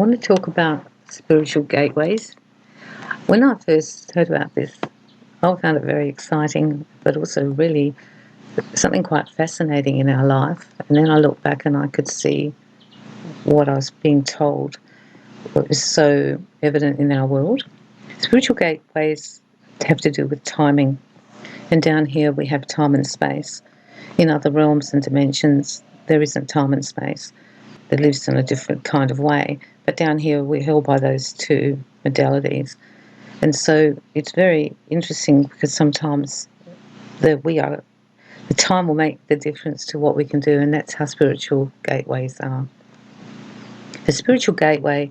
want to talk about spiritual gateways. When I first heard about this, I found it very exciting, but also really something quite fascinating in our life. And then I looked back and I could see what I was being told, what was so evident in our world. Spiritual gateways have to do with timing. And down here we have time and space. In other realms and dimensions, there isn't time and space. It lives in a different kind of way. But down here we're held by those two modalities. And so it's very interesting because sometimes the time will make the difference to what we can do, and that's how spiritual gateways are. A spiritual gateway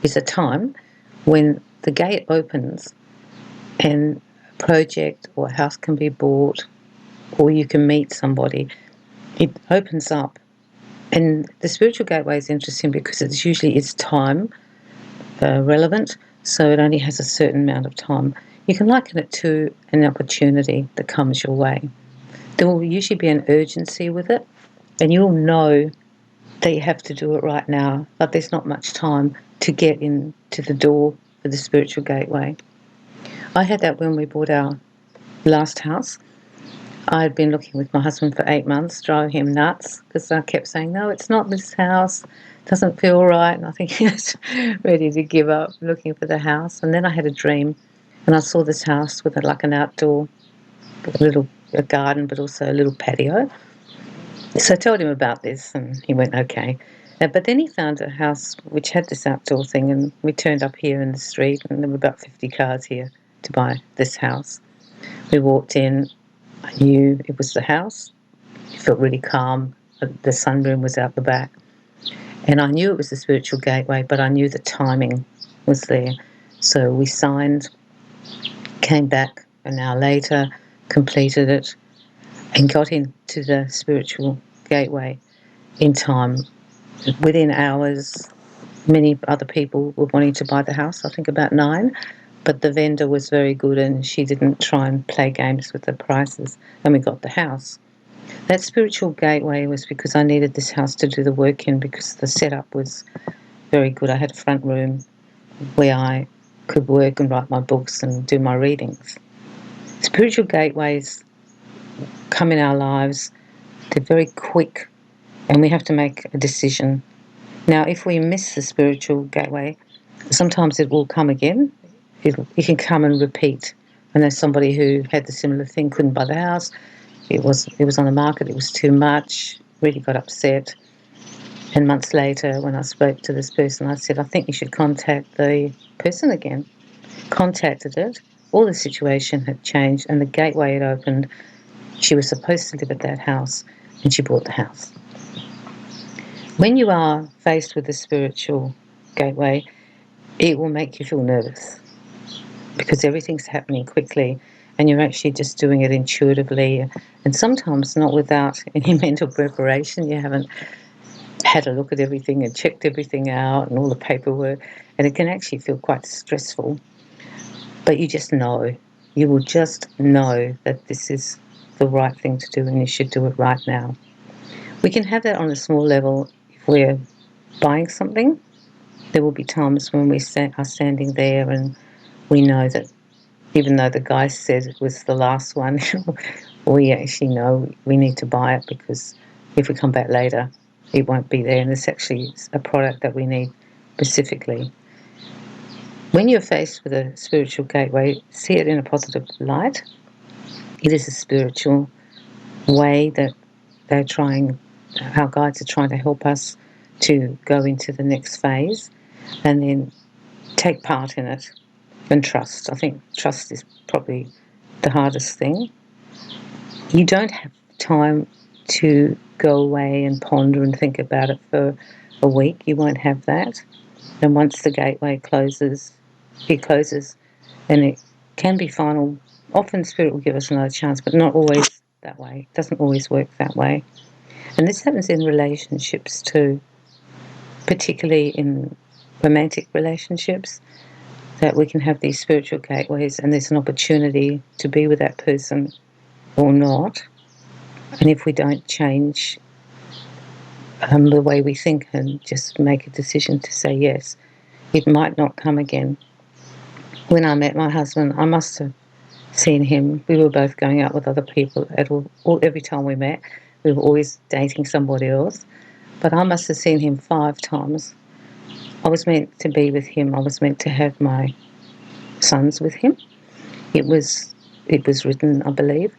is a time when the gate opens and a project or a house can be bought or you can meet somebody. It opens up. And the spiritual gateway is interesting because it's time relevant, so it only has a certain amount of time. You can liken it to an opportunity that comes your way. There will usually be an urgency with it, and you'll know that you have to do it right now, but there's not much time to get into the door for the spiritual gateway. I had that when we bought our last house. I had been looking with my husband for 8 months, drove him nuts because I kept saying, no, it's not this house, it doesn't feel right. And I think he was ready to give up looking for the house. And then I had a dream and I saw this house with like an outdoor, a garden, but also a little patio. So I told him about this and he went, okay. But then he found a house which had this outdoor thing, and we turned up here in the street and there were about 50 cars here to buy this house. We walked in. I knew it was the house. It felt really calm. The sunroom was out the back. And I knew it was the spiritual gateway, but I knew the timing was there. So we signed, came back an hour later, completed it, and got into the spiritual gateway in time. Within hours, many other people were wanting to buy the house, I think about 9. But the vendor was very good and she didn't try and play games with the prices, and we got the house. That spiritual gateway was because I needed this house to do the work in, because the setup was very good. I had a front room where I could work and write my books and do my readings. Spiritual gateways come in our lives. They're very quick and we have to make a decision. Now, if we miss the spiritual gateway, sometimes it will come again. It can come and repeat. And there's somebody who had the similar thing, couldn't buy the house. It was on the market. It was too much. Really got upset. And months later, when I spoke to this person, I said, I think you should contact the person again. Contacted it. All the situation had changed and the gateway had opened. She was supposed to live at that house and she bought the house. When you are faced with the spiritual gateway, it will make you feel nervous, because everything's happening quickly and you're actually just doing it intuitively, and sometimes not without any mental preparation. You haven't had a look at everything and checked everything out and all the paperwork, and it can actually feel quite stressful. But you just know, you will just know that this is the right thing to do and you should do it right now. We can have that on a small level. If we're buying something, there will be times when we are standing there and we know that even though the guy said it was the last one, we actually know we need to buy it, because if we come back later, it won't be there and it's actually a product that we need specifically. When you're faced with a spiritual gateway, see it in a positive light. It is a spiritual way that our guides are trying to help us to go into the next phase, and then take part in it and trust. I think trust is probably the hardest thing. You don't have time to go away and ponder and think about it for a week. You won't have that. And once the gateway closes, it closes, and it can be final. Often Spirit will give us another chance, but not always that way. It doesn't always work that way. And this happens in relationships too, particularly in romantic relationships, that we can have these spiritual gateways and there's an opportunity to be with that person or not. And if we don't change the way we think and just make a decision to say yes. It might not come again. When I met my husband, I must have seen him. We were both going out with other people every time we met. We were always dating somebody else. But I must have seen him 5 times. I was meant to be with him. I was meant to have my sons with him. It was written, I believe.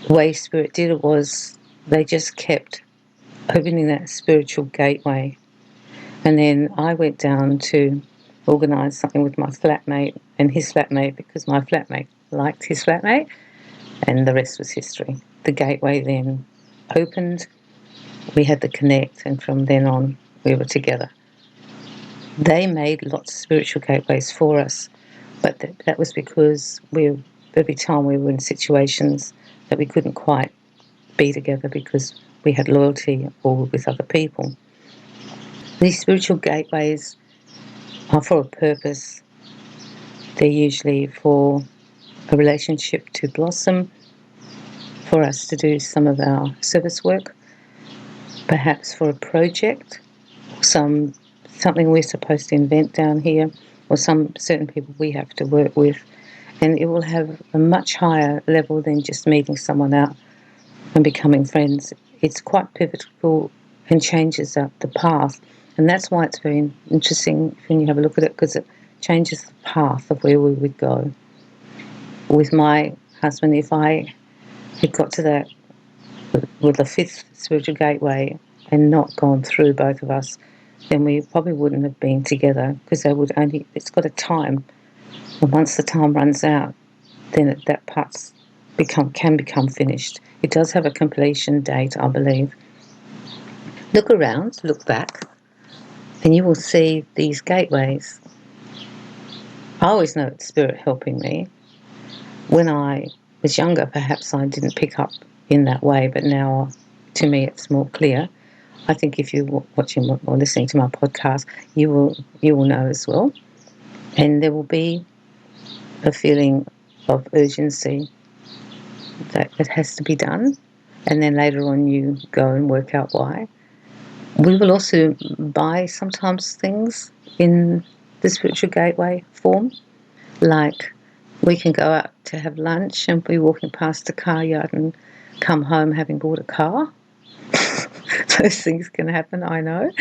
The way Spirit did it was they just kept opening that spiritual gateway. And then I went down to organise something with my flatmate and his flatmate, because my flatmate liked his flatmate, and the rest was history. The gateway then opened, we had the connect, and from then on we were together. They made lots of spiritual gateways for us, but that was because every time we were in situations that we couldn't quite be together because we had loyalty or with other people. These spiritual gateways are for a purpose. They're usually for a relationship to blossom, for us to do some of our service work, perhaps for a project, something we're supposed to invent down here, or some certain people we have to work with. And it will have a much higher level than just meeting someone out and becoming friends. It's quite pivotal and changes up the path. And that's why it's very interesting when you have a look at it, because it changes the path of where we would go. With my husband, if I had got to that with the 5th spiritual gateway and not gone through, both of us, then we probably wouldn't have been together, because it's got a time. And once the time runs out, then that part can become finished. It does have a completion date, I believe. Look around, look back, and you will see these gateways. I always know it's Spirit helping me. When I was younger, perhaps I didn't pick up in that way, but now to me it's more clear. I think if you're watching or listening to my podcast, you will know as well. And there will be a feeling of urgency that it has to be done, and then later on you go and work out why. We will also buy sometimes things in the spiritual gateway form, like we can go out to have lunch and be walking past a car yard and come home having bought a car. Those things can happen, I know.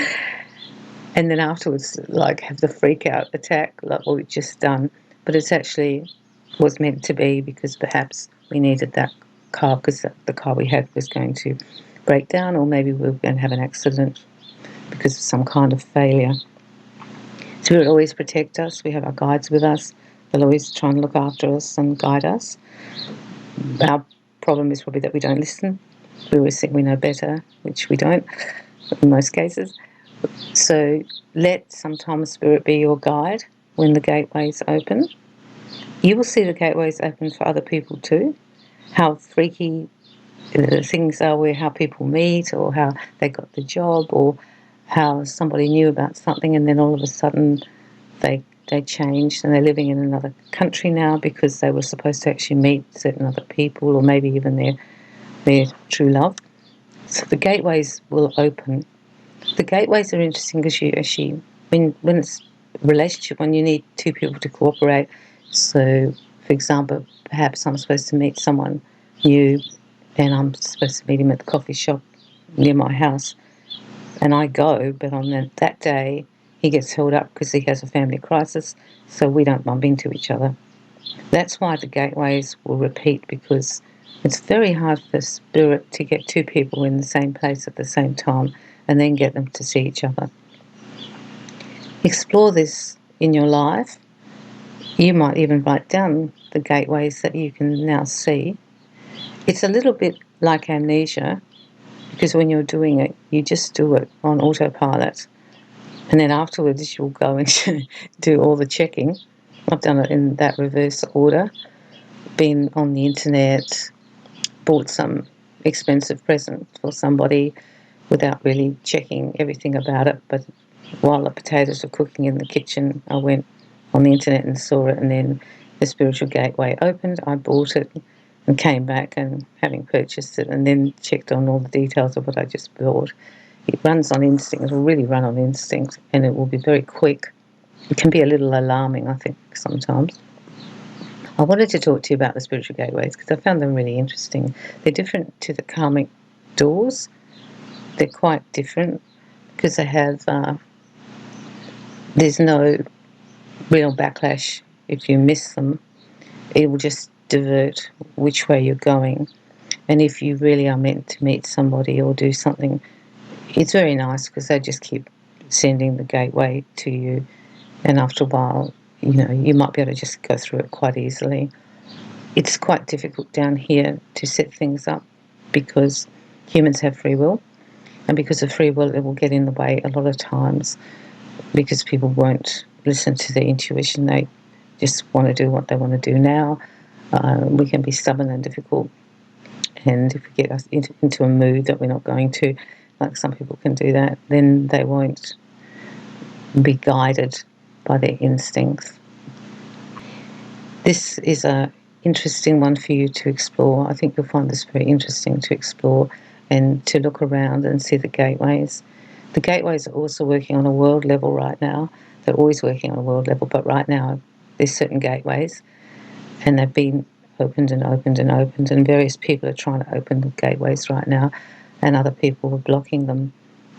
And then afterwards, like, have the freak out attack, like what we've just done. But it's actually was meant to be, because perhaps we needed that car because the car we had was going to break down, or maybe we were going to have an accident because of some kind of failure. Spirit always protect us. We have our guides with us. They'll always try and look after us and guide us. Our problem is probably that we don't listen. We always think we know better, which we don't in most cases. So let sometimes Spirit be your guide when the gateways open. You will see the gateways open for other people too. How freaky the things are, where how people meet, or how they got the job, or how somebody knew about something and then all of a sudden they changed and they're living in another country now because they were supposed to actually meet certain other people, or maybe even their true love. So the gateways will open. The gateways are interesting because you actually, when it's a relationship, when you need 2 people to cooperate. So, for example, perhaps I'm supposed to meet someone new and I'm supposed to meet him at the coffee shop near my house, and I go, but on that day he gets held up because he has a family crisis, so we don't bump into each other. That's why the gateways will repeat, because it's very hard for Spirit to get 2 people in the same place at the same time and then get them to see each other. Explore this in your life. You might even write down the gateways that you can now see. It's a little bit like amnesia, because when you're doing it, you just do it on autopilot. And then afterwards you'll go and do all the checking. I've done it in that reverse order. Been on the internet, bought some expensive present for somebody without really checking everything about it. But while the potatoes were cooking in the kitchen, I went on the internet and saw it, and then the spiritual gateway opened. I bought it, and came back and having purchased it and then checked on all the details of what I just bought. It runs on instinct. It'll really run on instinct, and it will be very quick. It can be a little alarming, I think, sometimes. I wanted to talk to you about the spiritual gateways because I found them really interesting. They're different to the karmic doors. They're quite different because they have, there's no real backlash if you miss them. It will just divert which way you're going. And if you really are meant to meet somebody or do something, it's very nice because they just keep sending the gateway to you. And after a while, you might be able to just go through it quite easily. It's quite difficult down here to set things up because humans have free will. And because of free will, it will get in the way a lot of times because people won't listen to their intuition. They just want to do what they want to do now. We can be stubborn and difficult. And if we get us into a mood that we're not going to, like some people can do that, then they won't be guided by their instincts. This is an interesting one for you to explore. I think you'll find this very interesting to explore and to look around and see the gateways. The gateways are also working on a world level right now. They're always working on a world level, but right now there's certain gateways and they've been opened and opened and opened, and various people are trying to open the gateways right now and other people are blocking them.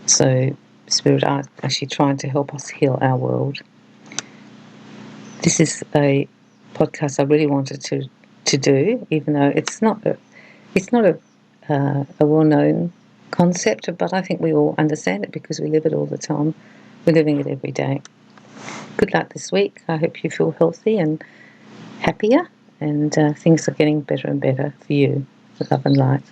So Spirit are actually trying to help us heal our world. This is a podcast I really wanted to do, even though it's not a well-known concept, but I think we all understand it because we live it all the time. We're living it every day. Good luck this week. I hope you feel healthy and happier, and things are getting better and better for you. Love and light.